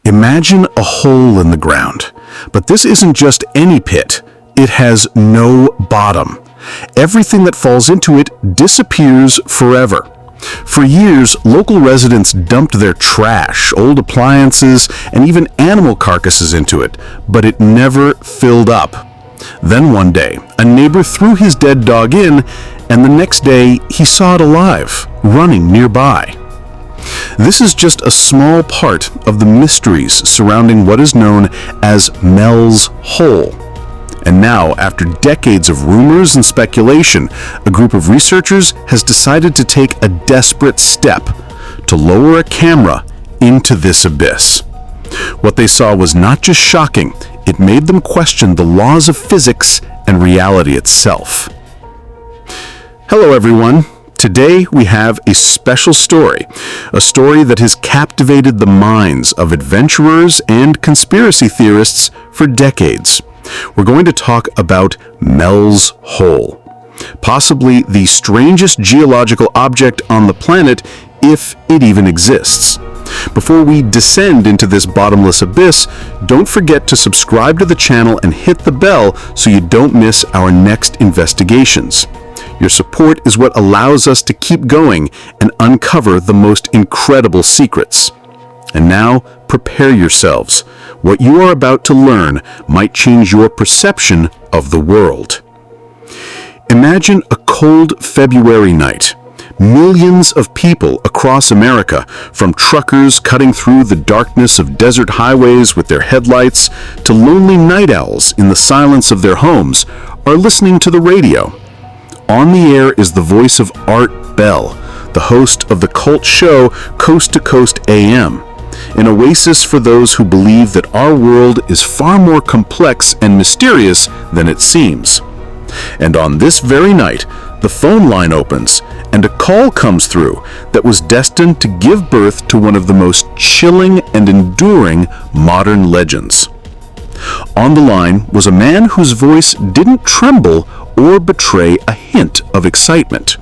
Imagine a hole in the ground, but this isn't just any pit. It has no bottom. Everything that falls into it disappears forever. For years, local residents dumped their trash, old appliances, and even animal carcasses into it, but it never filled up. Then one day, a neighbor threw his dead dog in, and the next day he saw it alive, running nearby. This is just a small part of the mysteries surrounding what is known as Mel's Hole. And now, after decades of rumors and speculation, a group of researchers has decided to take a desperate step to lower a camera into this abyss. What they saw was not just shocking, it made them question the laws of physics and reality itself. Hello everyone. Today we have a special story, a story that has captivated the minds of adventurers and conspiracy theorists for decades. We're going to talk about Mel's Hole, possibly the strangest geological object on the planet, if it even exists. Before we descend into this bottomless abyss, don't forget to subscribe to the channel and hit the bell so you don't miss our next investigations. Your support is what allows us to keep going and uncover the most incredible secrets. And now, prepare yourselves. What you are about to learn might change your perception of the world. Imagine a cold February night. Millions of people across America, from truckers cutting through the darkness of desert highways with their headlights to lonely night owls in the silence of their homes, are listening to the radio. On the air is the voice of Art Bell, the host of the cult show Coast to Coast AM, an oasis for those who believe that our world is far more complex and mysterious than it seems. And on this very night, the phone line opens, and a call comes through that was destined to give birth to one of the most chilling and enduring modern legends. On the line was a man whose voice didn't tremble or betray a hint of excitement.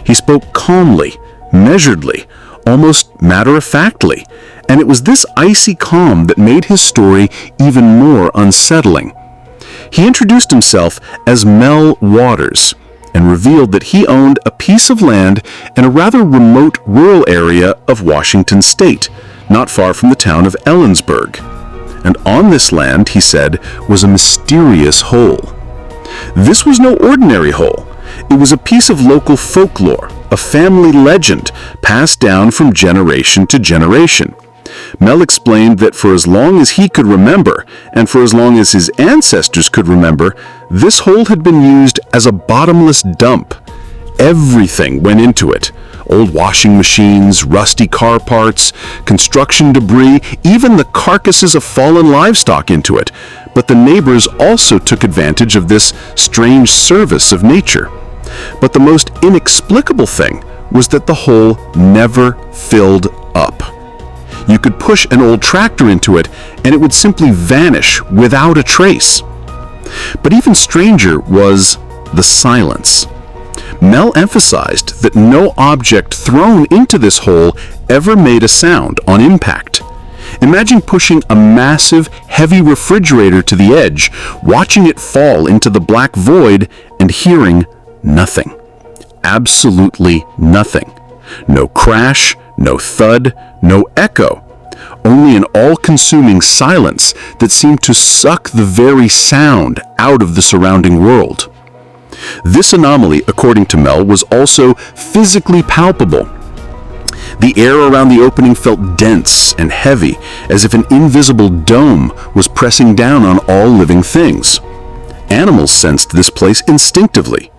He spoke calmly, measuredly, almost matter-of-factly, and it was this icy calm that made his story even more unsettling. He introduced himself as Mel Waters and revealed that he owned a piece of land in a rather remote rural area of Washington state, not far from the town of Ellensburg. And on this land, he said, was a mysterious hole. This was no ordinary hole. It was a piece of local folklore, a family legend passed down from generation to generation. Mel explained that for as long as he could remember, and for as long as his ancestors could remember, this hole had been used as a bottomless dump. Everything went into it. Old washing machines, rusty car parts, construction debris, even the carcasses of fallen livestock into it. But the neighbors also took advantage of this strange service of nature. But the most inexplicable thing was that the hole never filled up. You could push an old tractor into it, and it would simply vanish without a trace. But even stranger was the silence. Mel emphasized that no object thrown into this hole ever made a sound on impact. Imagine pushing a massive, heavy refrigerator to the edge, watching it fall into the black void, and hearing nothing. Absolutely nothing. No crash, no thud, no echo. Only an all-consuming silence that seemed to suck the very sound out of the surrounding world. This anomaly, according to Mel, was also physically palpable. The air around the opening felt dense and heavy, as if an invisible dome was pressing down on all living things. Animals sensed this place instinctively.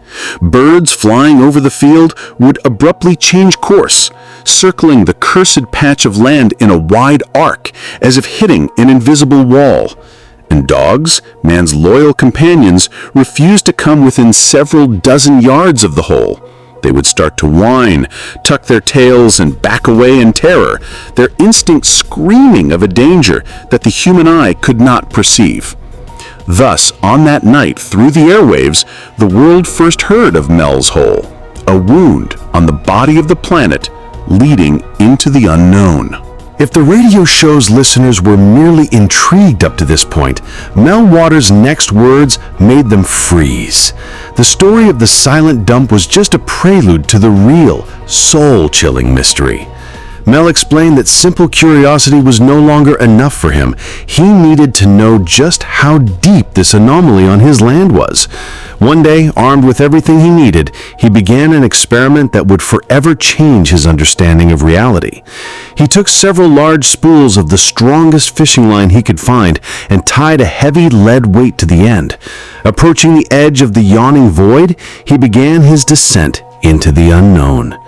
Birds flying over the field would abruptly change course, circling the cursed patch of land in a wide arc, as if hitting an invisible wall. And dogs, man's loyal companions, refused to come within several dozen yards of the hole. They would start to whine, tuck their tails, and back away in terror, their instinct screaming of a danger that the human eye could not perceive. Thus, on that night, through the airwaves, the world first heard of Mel's Hole, a wound on the body of the planet leading into the unknown. If the radio show's listeners were merely intrigued up to this point, Mel Waters' next words made them freeze. The story of the silent dump was just a prelude to the real, soul-chilling mystery. Mel explained that simple curiosity was no longer enough for him. He needed to know just how deep this anomaly on his land was. One day, armed with everything he needed, he began an experiment that would forever change his understanding of reality. He took several large spools of the strongest fishing line he could find and tied a heavy lead weight to the end. Approaching the edge of the yawning void, he began his descent into the unknown.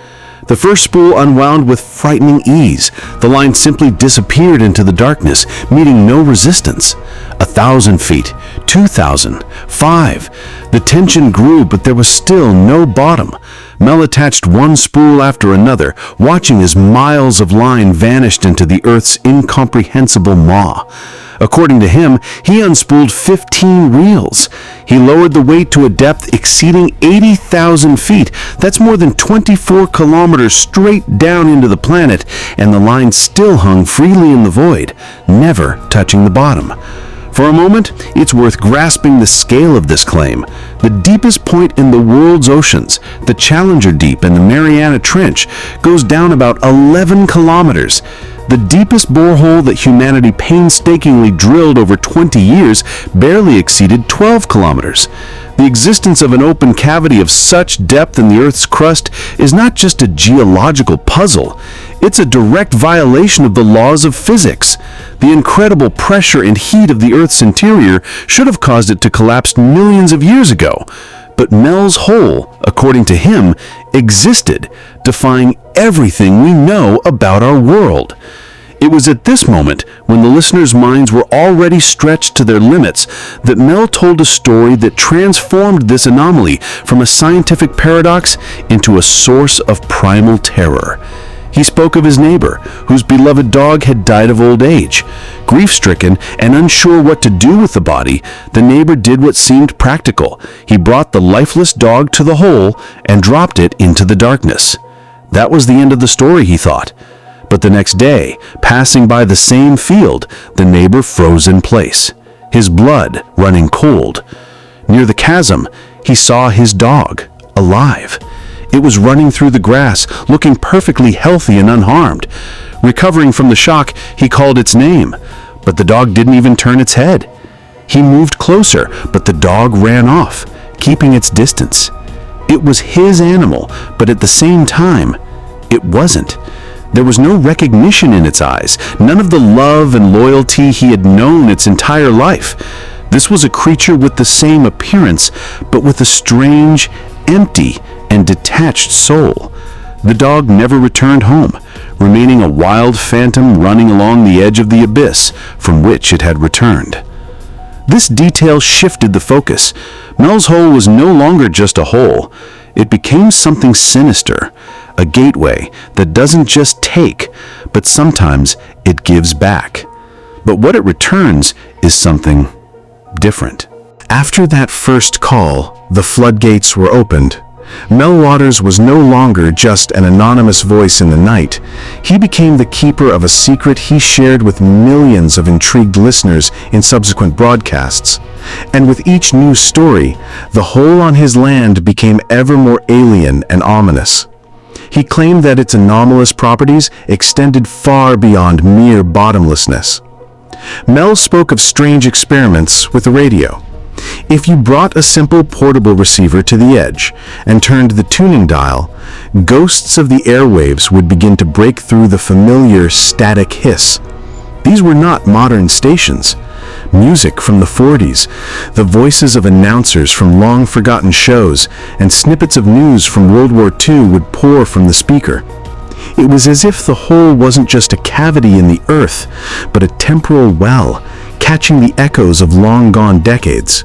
The first spool unwound with frightening ease. The line simply disappeared into the darkness, meeting no resistance. 1,000 feet, 2,000, 5. The tension grew, but there was still no bottom. Mel attached one spool after another, watching as miles of line vanished into the Earth's incomprehensible maw. According to him, he unspooled 15 reels. He lowered the weight to a depth exceeding 80,000 feet. That's more than 24 kilometers straight down into the planet, and the line still hung freely in the void, never touching the bottom. For a moment, it's worth grasping the scale of this claim. The deepest point in the world's oceans, the Challenger Deep and the Mariana Trench, goes down about 11 kilometers. The deepest borehole that humanity painstakingly drilled over 20 years barely exceeded 12 kilometers. The existence of an open cavity of such depth in the Earth's crust is not just a geological puzzle. It's a direct violation of the laws of physics. The incredible pressure and heat of the Earth's interior should have caused it to collapse millions of years ago. But Mel's hole, according to him, existed, defying everything we know about our world. It was at this moment, when the listeners' minds were already stretched to their limits, that Mel told a story that transformed this anomaly from a scientific paradox into a source of primal terror. He spoke of his neighbor, whose beloved dog had died of old age. Grief-stricken and unsure what to do with the body, the neighbor did what seemed practical. He brought the lifeless dog to the hole and dropped it into the darkness. That was the end of the story, he thought. But the next day, passing by the same field, the neighbor froze in place, his blood running cold. Near the chasm, he saw his dog, alive. It was running through the grass, looking perfectly healthy and unharmed. Recovering from the shock, he called its name, but the dog didn't even turn its head. He moved closer, but the dog ran off, keeping its distance. It was his animal, but at the same time, it wasn't. There was no recognition in its eyes, none of the love and loyalty he had known its entire life. This was a creature with the same appearance, but with a strange, empty, and detached soul. The dog never returned home, remaining a wild phantom running along the edge of the abyss from which it had returned. This detail shifted the focus. Mel's hole was no longer just a hole. It became something sinister, a gateway that doesn't just take, but sometimes it gives back. But what it returns is something different. After that first call, the floodgates were opened. Mel Waters was no longer just an anonymous voice in the night. He became the keeper of a secret he shared with millions of intrigued listeners in subsequent broadcasts. And with each new story, the hole on his land became ever more alien and ominous. He claimed that its anomalous properties extended far beyond mere bottomlessness. Mel spoke of strange experiments with the radio. If you brought a simple portable receiver to the edge and turned the tuning dial, ghosts of the airwaves would begin to break through the familiar static hiss. These were not modern stations. Music from the 40s, the voices of announcers from long-forgotten shows, and snippets of news from World War II would pour from the speaker. It was as if the hole wasn't just a cavity in the earth, but a temporal well, catching the echoes of long-gone decades.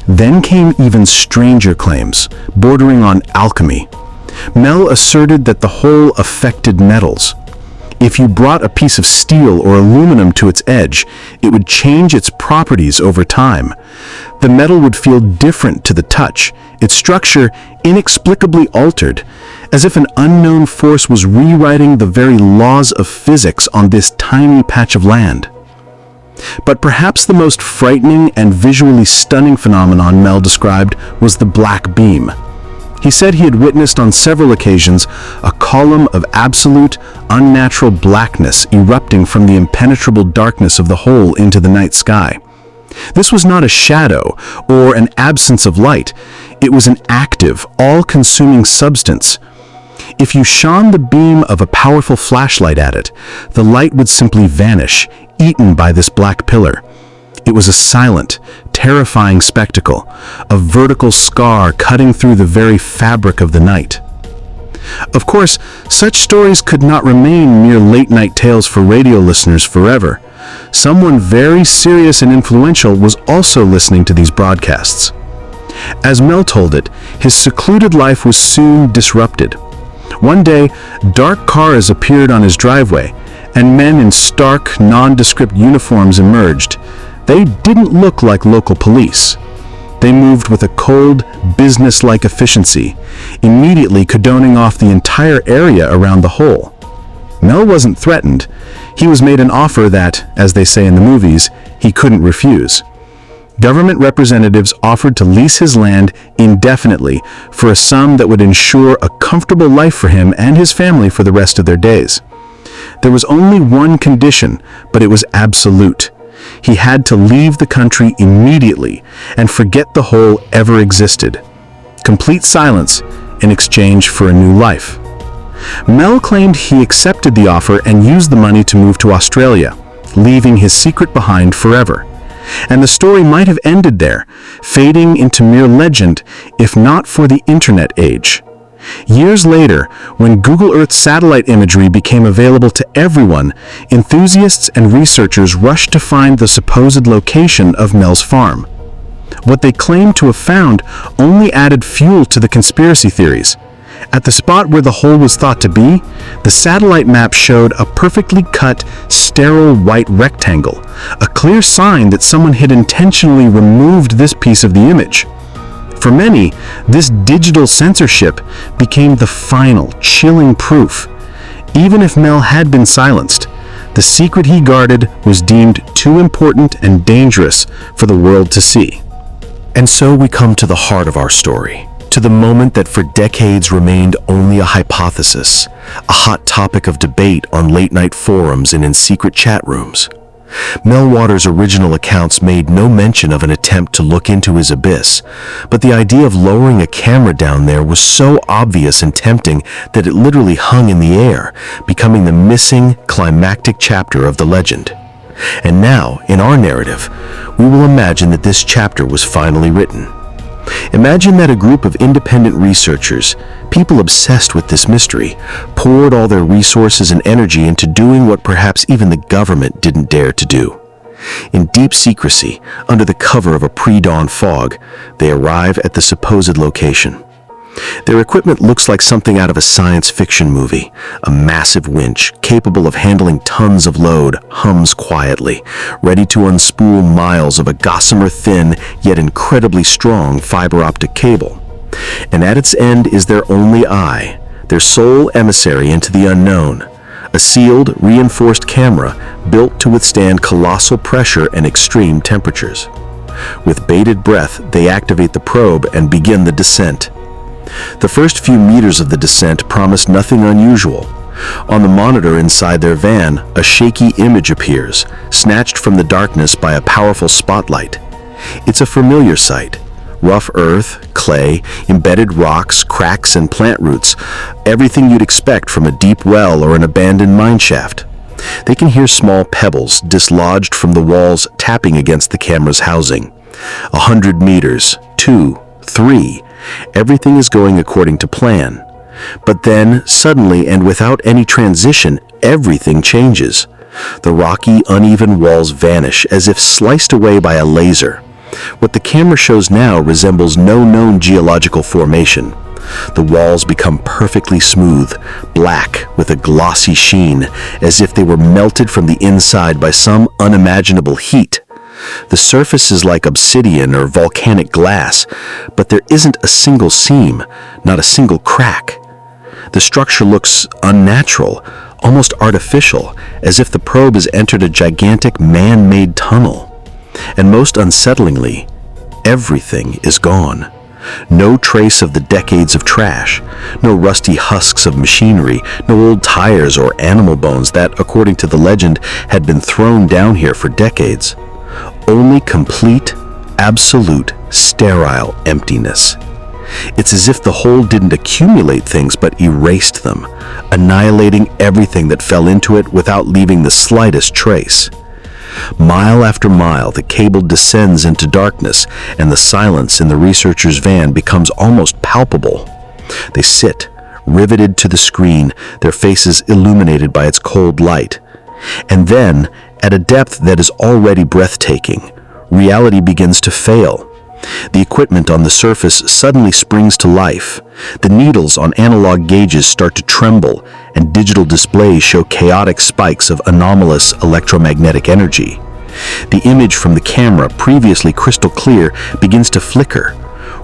Then came even stranger claims, bordering on alchemy. Mel asserted that the hole affected metals. If you brought a piece of steel or aluminum to its edge, it would change its properties over time. The metal would feel different to the touch, its structure inexplicably altered, as if an unknown force was rewriting the very laws of physics on this tiny patch of land. But perhaps the most frightening and visually stunning phenomenon Mel described was the black beam. He said he had witnessed on several occasions a column of absolute, unnatural blackness erupting from the impenetrable darkness of the hole into the night sky. This was not a shadow or an absence of light. It was an active, all-consuming substance. If you shone the beam of a powerful flashlight at it, the light would simply vanish, eaten by this black pillar. It was a silent, terrifying spectacle, a vertical scar cutting through the very fabric of the night. Of course, such stories could not remain mere late-night tales for radio listeners forever. Someone very serious and influential was also listening to these broadcasts. As Mel told it, his secluded life was soon disrupted. One day, dark cars appeared on his driveway, and men in stark, nondescript uniforms emerged. They didn't look like local police. They moved with a cold, business-like efficiency, immediately cordoning off the entire area around the hole. Mel wasn't threatened. He was made an offer that, as they say in the movies, he couldn't refuse. Government representatives offered to lease his land indefinitely for a sum that would ensure a comfortable life for him and his family for the rest of their days. There was only one condition, but it was absolute. He had to leave the country immediately and forget the hole ever existed. Complete silence in exchange for a new life. Mel claimed he accepted the offer and used the money to move to Australia, leaving his secret behind forever. And the story might have ended there, fading into mere legend if not for the internet age. Years later, when Google Earth satellite imagery became available to everyone, enthusiasts and researchers rushed to find the supposed location of Mel's farm. What they claimed to have found only added fuel to the conspiracy theories. At the spot where the hole was thought to be, the satellite map showed a perfectly cut, sterile white rectangle, a clear sign that someone had intentionally removed this piece of the image. For many, this digital censorship became the final, chilling proof. Even if Mel had been silenced, the secret he guarded was deemed too important and dangerous for the world to see. And so we come to the heart of our story, to the moment that for decades remained only a hypothesis, a hot topic of debate on late-night forums and in secret chat rooms. Mel Waters' original accounts made no mention of an attempt to look into his abyss, but the idea of lowering a camera down there was so obvious and tempting that it literally hung in the air, becoming the missing, climactic chapter of the legend. And now, in our narrative, we will imagine that this chapter was finally written. Imagine that a group of independent researchers, people obsessed with this mystery, poured all their resources and energy into doing what perhaps even the government didn't dare to do. In deep secrecy, under the cover of a pre-dawn fog, they arrive at the supposed location. Their equipment looks like something out of a science fiction movie. A massive winch, capable of handling tons of load, hums quietly, ready to unspool miles of a gossamer-thin yet incredibly strong fiber optic cable. And at its end is their only eye, their sole emissary into the unknown, a sealed, reinforced camera built to withstand colossal pressure and extreme temperatures. With bated breath, they activate the probe and begin the descent. The first few meters of the descent promise nothing unusual. On the monitor inside their van, a shaky image appears, snatched from the darkness by a powerful spotlight. It's a familiar sight. Rough earth, clay, embedded rocks, cracks, and plant roots. Everything you'd expect from a deep well or an abandoned mine shaft. They can hear small pebbles dislodged from the walls tapping against the camera's housing. 100 meters, 2, 3. Everything is going according to plan. But then, suddenly and without any transition, everything changes. The rocky, uneven walls vanish as if sliced away by a laser. What the camera shows now resembles no known geological formation. The walls become perfectly smooth, black with a glossy sheen, as if they were melted from the inside by some unimaginable heat. The surface is like obsidian or volcanic glass, but there isn't a single seam, not a single crack. The structure looks unnatural, almost artificial, as if the probe has entered a gigantic man-made tunnel. And most unsettlingly, everything is gone. No trace of the decades of trash, no rusty husks of machinery, no old tires or animal bones that, according to the legend, had been thrown down here for decades. Only complete, absolute, sterile emptiness. It's as if the hole didn't accumulate things but erased them, annihilating everything that fell into it without leaving the slightest trace. Mile after mile, the cable descends into darkness, and the silence in the researchers' van becomes almost palpable. They sit, riveted to the screen, their faces illuminated by its cold light. And then, at a depth that is already breathtaking, reality begins to fail. The equipment on the surface suddenly springs to life. The needles on analog gauges start to tremble, and digital displays show chaotic spikes of anomalous electromagnetic energy. The image from the camera, previously crystal clear, begins to flicker.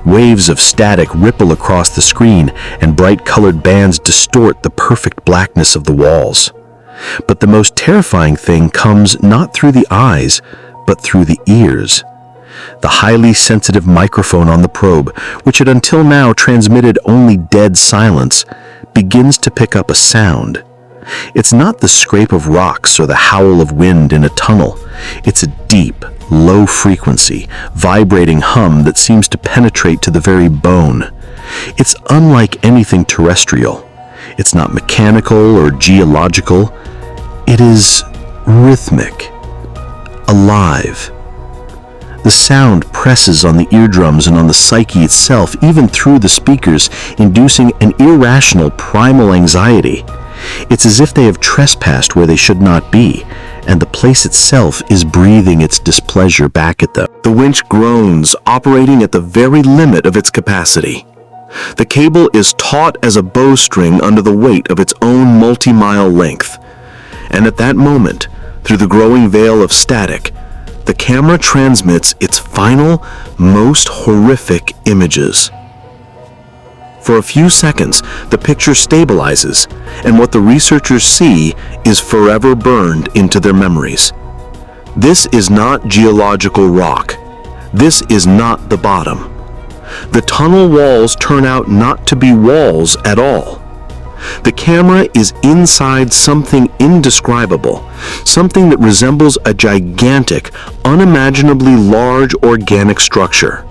Waves of static ripple across the screen, and bright-colored bands distort the perfect blackness of the walls. But the most terrifying thing comes not through the eyes, but through the ears. The highly sensitive microphone on the probe, which had until now transmitted only dead silence, begins to pick up a sound. It's not the scrape of rocks or the howl of wind in a tunnel. It's a deep, low-frequency, vibrating hum that seems to penetrate to the very bone. It's unlike anything terrestrial. It's not mechanical or geological. It is rhythmic, alive. The sound presses on the eardrums and on the psyche itself, even through the speakers, inducing an irrational primal anxiety. It's as if they have trespassed where they should not be, and the place itself is breathing its displeasure back at them. The winch groans, operating at the very limit of its capacity. The cable is taut as a bowstring under the weight of its own multi-mile length. And at that moment, through the growing veil of static, the camera transmits its final, most horrific images. For a few seconds, the picture stabilizes, and what the researchers see is forever burned into their memories. This is not geological rock. This is not the bottom. The tunnel walls turn out not to be walls at all. The camera is inside something indescribable, something that resembles a gigantic, unimaginably large organic structure.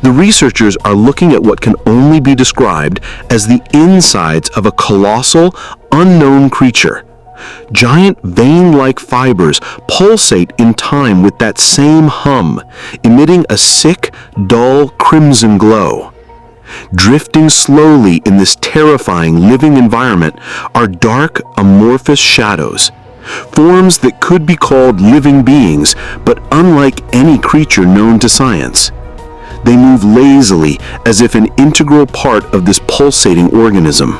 The researchers are looking at what can only be described as the insides of a colossal, unknown creature. Giant vein-like fibers pulsate in time with that same hum, emitting a sick, dull crimson glow. Drifting slowly in this terrifying living environment are dark, amorphous shadows, forms that could be called living beings, but unlike any creature known to science. They move lazily as if an integral part of this pulsating organism.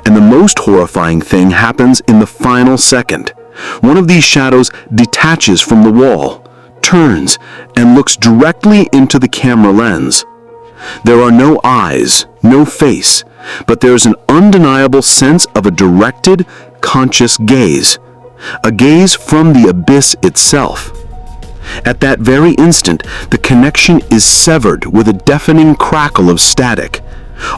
And the most horrifying thing happens in the final second. One of these shadows detaches from the wall, turns, and looks directly into the camera lens. There are no eyes, no face, but there's an undeniable sense of a directed, conscious gaze. A gaze from the abyss itself. At that very instant, the connection is severed with a deafening crackle of static.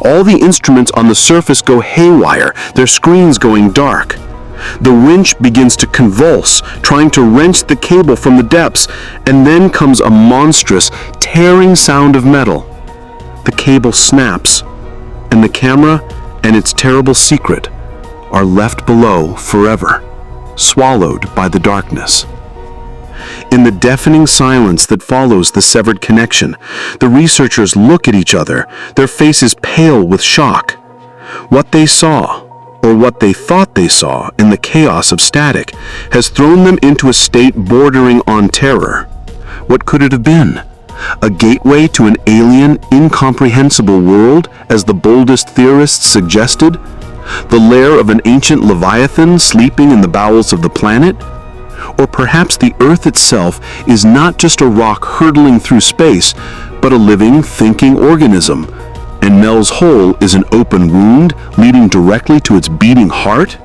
All the instruments on the surface go haywire, their screens going dark. The winch begins to convulse, trying to wrench the cable from the depths, and then comes a monstrous, tearing sound of metal. The cable snaps, and the camera and its terrible secret are left below forever, swallowed by the darkness. In the deafening silence that follows the severed connection, the researchers look at each other, their faces pale with shock. What they saw, or what they thought they saw in the chaos of static, has thrown them into a state bordering on terror. What could it have been? A gateway to an alien, incomprehensible world, as the boldest theorists suggested? The lair of an ancient leviathan sleeping in the bowels of the planet? Or perhaps the Earth itself is not just a rock hurtling through space, but a living, thinking organism, and Mel's hole is an open wound leading directly to its beating heart?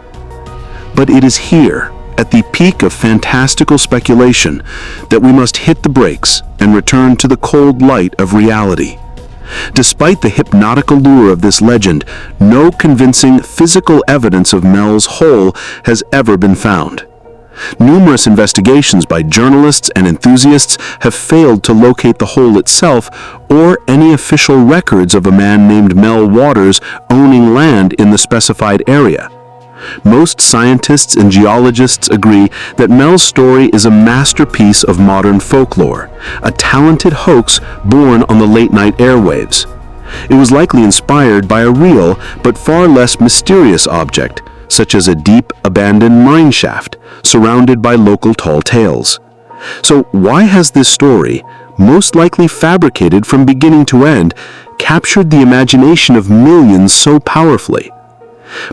But it is here, at the peak of fantastical speculation, that we must hit the brakes and return to the cold light of reality. Despite the hypnotic allure of this legend, no convincing physical evidence of Mel's hole has ever been found. Numerous investigations by journalists and enthusiasts have failed to locate the hole itself or any official records of a man named Mel Waters owning land in the specified area. Most scientists and geologists agree that Mel's story is a masterpiece of modern folklore, a talented hoax born on the late-night airwaves. It was likely inspired by a real but far less mysterious object, such as a deep, abandoned mine shaft surrounded by local tall tales. So why has this story, most likely fabricated from beginning to end, captured the imagination of millions so powerfully?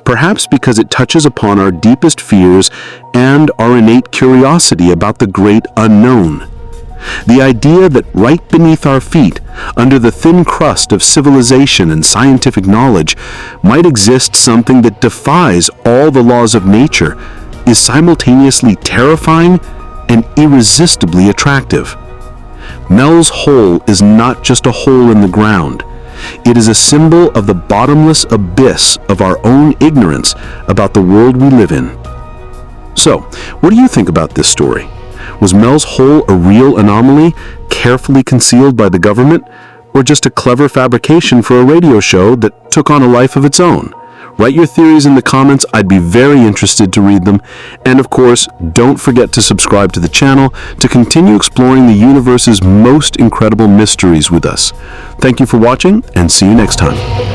Perhaps because it touches upon our deepest fears and our innate curiosity about the great unknown. The idea that right beneath our feet, under the thin crust of civilization and scientific knowledge, might exist something that defies all the laws of nature is simultaneously terrifying and irresistibly attractive. Mel's hole is not just a hole in the ground. It is a symbol of the bottomless abyss of our own ignorance about the world we live in. So, what do you think about this story? Was Mel's hole a real anomaly, carefully concealed by the government, or just a clever fabrication for a radio show that took on a life of its own? Write your theories in the comments. I'd be very interested to read them. And of course, don't forget to subscribe to the channel to continue exploring the universe's most incredible mysteries with us. Thank you for watching, and see you next time.